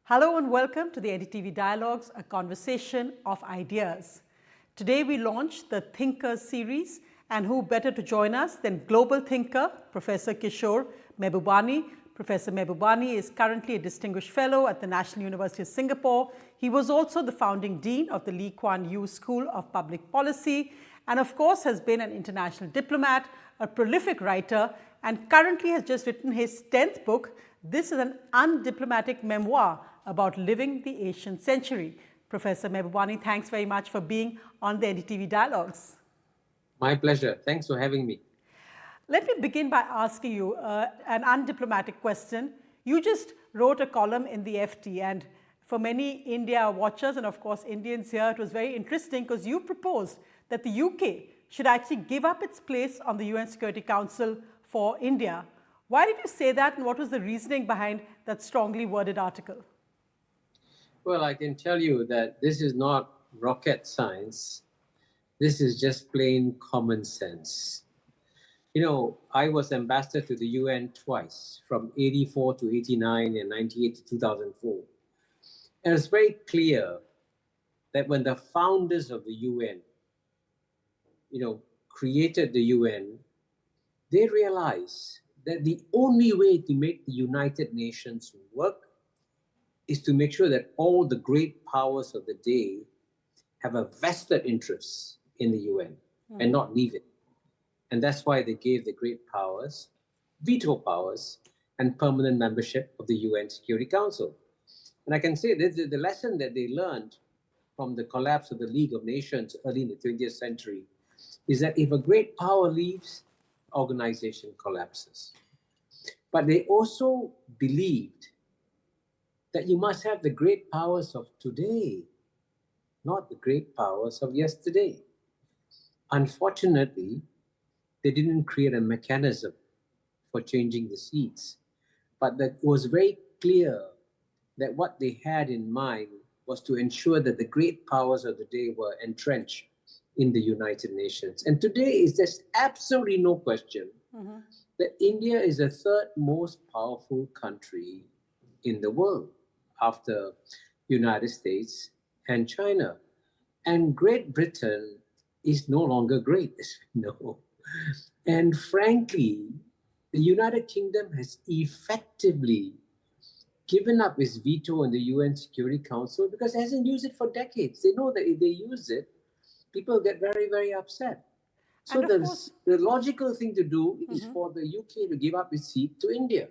Hello and welcome to the NDTV Dialogues, a conversation of ideas. Today we launch the Thinkers series, and who better to join us than global thinker Professor Kishore Mabhubani. Professor Mabhubani is currently a distinguished fellow at the National University of Singapore. He was also the founding dean of the Lee Kuan Yew School of Public Policy, and of course has been an international diplomat, a prolific writer, and currently has just written his 10th book. This is an undiplomatic memoir about living the Asian century. Professor Mabhubani, thanks very much for being on the NDTV Dialogues. My pleasure. Thanks for having me. Let me begin by asking you an undiplomatic question. You just wrote a column in the FT, and for many India watchers and of course Indians here, it was very interesting because you proposed that the UK should actually give up its place on the UN Security Council for India. Why did you say that, and what was the reasoning behind that strongly worded article? Well, I can tell you that this is not rocket science. This is just plain common sense. You know, I was ambassador to the UN twice, from 84 to 89 and 98 to 2004. And it's very clear that when the founders of the UN, created the UN, they realized that the only way to make the United Nations work is to make sure that all the great powers of the day have a vested interest in the UN and not leave it. And that's why they gave the great powers, veto powers, and permanent membership of the UN Security Council. And I can say that the lesson that they learned from the collapse of the League of Nations early in the 20th century is that if a great power leaves, organization collapses. But they also believed that you must have the great powers of today, not the great powers of yesterday. Unfortunately, they didn't create a mechanism for changing the seats, but that it was very clear that what they had in mind was to ensure that the great powers of the day were entrenched in the United Nations. And today there's absolutely no question that India is the third most powerful country in the world after United States and China. And Great Britain is no longer great, as we know. And frankly, the United Kingdom has effectively given up its veto in the UN Security Council because it hasn't used it for decades. They know that if they use it, people get very, very upset. So the logical thing to do is for the UK to give up its seat to India.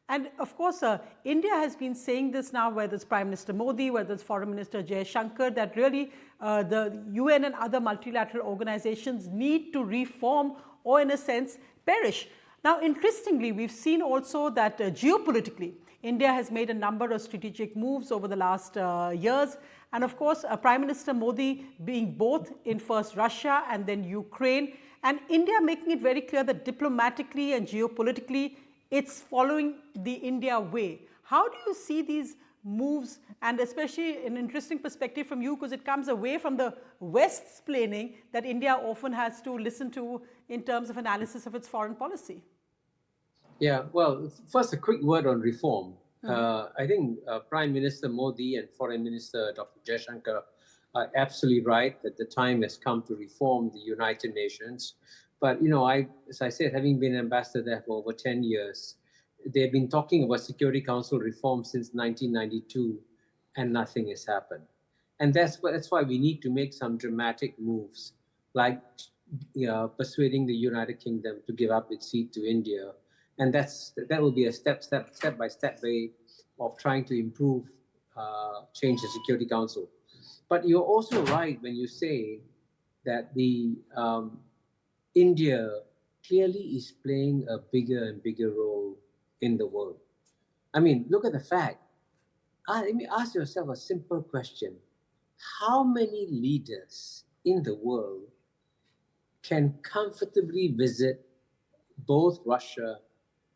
And of course, India has been saying this now, whether it's Prime Minister Modi, whether it's Foreign Minister Jaishankar, that really the UN and other multilateral organizations need to reform or, in a sense, perish. Now, interestingly, we've seen also that geopolitically, India has made a number of strategic moves over the last years. And of course, Prime Minister Modi being both in first Russia and then Ukraine, and India making it very clear that diplomatically and geopolitically, it's following the India way. How do you see these moves, and especially an interesting perspective from you, because it comes away from the West's planning that India often has to listen to in terms of analysis of its foreign policy? Yeah, well, first a quick word on reform. I think Prime Minister Modi and Foreign Minister Dr. Jaishankar are absolutely right that the time has come to reform the United Nations. But, as I said, having been ambassador there for over 10 years, they've been talking about Security Council reform since 1992, and nothing has happened. And that's why we need to make some dramatic moves, like persuading the United Kingdom to give up its seat to India. And that will be a step-by-step way of trying to improve, change the Security Council. But you're also right when you say that the India clearly is playing a bigger and bigger role in the world. I mean, look at the fact. Let me ask yourself a simple question. How many leaders in the world can comfortably visit both Russia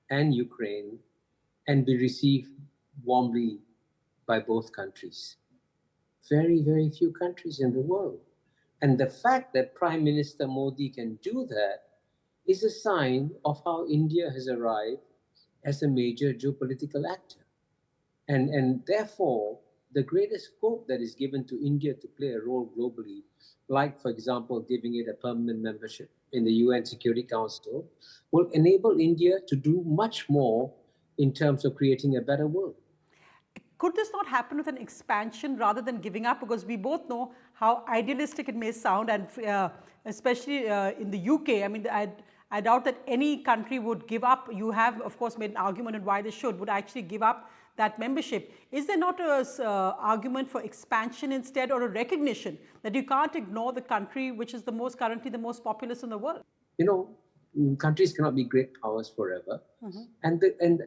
and Ukraine and be received warmly by both countries? Very, very few countries in the world. And the fact that Prime Minister Modi can do that is a sign of how India has arrived as a major geopolitical actor. And therefore, the greatest scope that is given to India to play a role globally, like, for example, giving it a permanent membership in the UN Security Council, will enable India to do much more in terms of creating a better world. Could this not happen with an expansion rather than giving up? Because we both know how idealistic it may sound, and especially in the UK, I mean, I doubt that any country would give up. You have, of course, made an argument on why they would actually give up that membership. Is there not a argument for expansion instead, or a recognition that you can't ignore the country which is currently the most populous in the world? You know, countries cannot be great powers forever. And